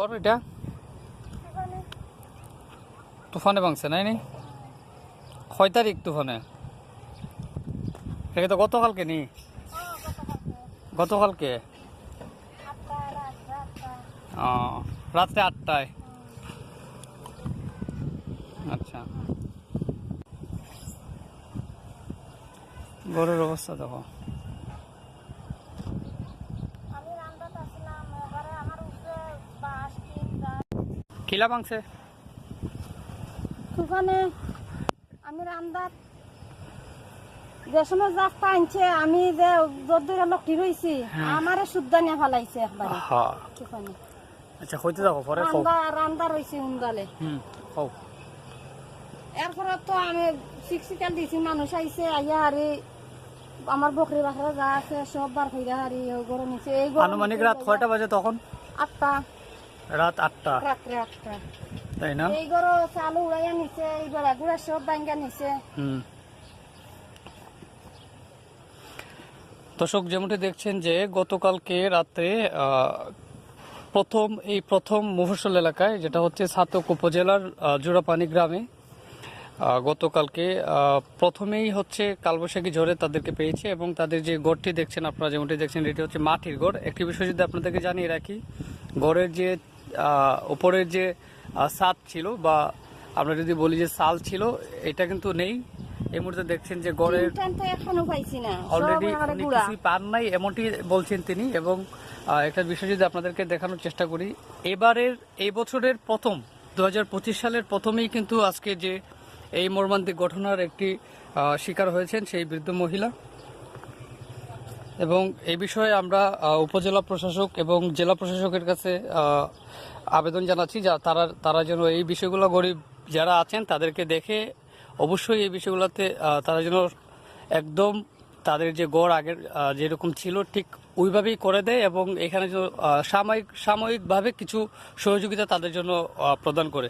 ওর এটা তুফানে ভাঙছে নাই নি? কয় তারিখ তুফানে? এটা তো গতকালকে নি? গতকালকে রাত্রে 8টায়। আচ্ছা, ঘরের অবস্থা দেখো। কিলা ভাঙছে তুফানে? আমি রান্দার যে সময় রাস্তা আনছে, আমি যে যদ্দূর লক্ষ্মী রয়েছি আমারে শুদ্ধা নিয়ে ফেলাইছে একবারে তুফানে। আচ্ছা, হইতে যাবো পরে রান্দা রয়েছে উন্দালে। এরপরে তো আমি সিক্সিকাল দিছি, মানুষ আইছে আইয়া হারি আমার বকরি বাখরা যা আছে সব বার হইয়া হারি গরু নিচে। এই আনুমানিক রাত কয়টা বাজে তখন? 8টা। রাত 8টা? রাত্রে 8টা, তাই না? এই গরু চালু উড়াইয়া নিছে, এই গড়া গুড়া সব ভাঙ্গা নিছে। দর্শক, যেমনটি দেখছেন যে গতকালকে রাত্রে প্রথম মফস্বল এলাকায়, যেটা হচ্ছে ছাতক উপজেলার জোড়াপানি গ্রামে, গতকালকে প্রথমেই হচ্ছে কালবৈশাখী ঝড়ে তাদেরকে পেয়েছে এবং তাদের যে গড়টি দেখছেন আপনারা, যেমনটি দেখছেন এটি হচ্ছে মাটির গড়। একটি বিষয় যদি আপনাদেরকে জানিয়ে রাখি, গড়ের যে উপরের যে ছাদ ছিল বা আমরা যদি বলি যে সাল ছিল, এটা কিন্তু নেই। এই মুহূর্তে দেখছেন যে গড়ের অলরেডি কিছুই পান নাই, এমনটি বলছেন তিনি। এবং একটা বিষয় যদি আপনাদেরকে দেখানোর চেষ্টা করি, এই বছরের প্রথম 2025 সালের প্রথমেই কিন্তু আজকে যে এই মর্মান্তিক ঘটনার একটি শিকার হয়েছেন সেই বৃদ্ধ মহিলা। এবং এই বিষয়ে আমরা উপজেলা প্রশাসক এবং জেলা প্রশাসকের কাছে আবেদন জানাচ্ছি যা তারা যেন এই বিষয়গুলো, গরিব যারা আছেন তাদেরকে দেখে অবশ্যই এই বিষয়গুলোতে তারা যেন একদম তাদের যে গড় আগের যেরকম ছিল ঠিক ওইভাবেই করে দেয় এবং এখানে যে সাময়িকভাবে কিছু সহযোগিতা তাদের জন্য প্রদান করে।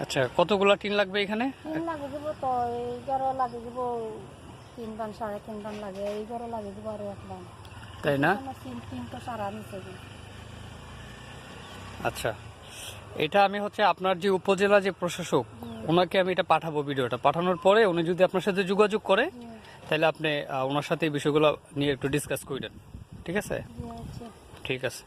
আচ্ছা, কতগুলো টিন লাগবে এখানে? তাই না? আচ্ছা, এটা আমি হচ্ছে আপনার যে উপজেলা যে প্রশাসক, ওনাকে আমি এটা পাঠাবো, ভিডিওটা পাঠানোর পরে উনি যদি আপনার সাথে যোগাযোগ করে তাহলে আপনি ওনার সাথে এই বিষয়গুলো নিয়ে একটু ডিসকাস করেন। ঠিক আছে? ঠিক আছে।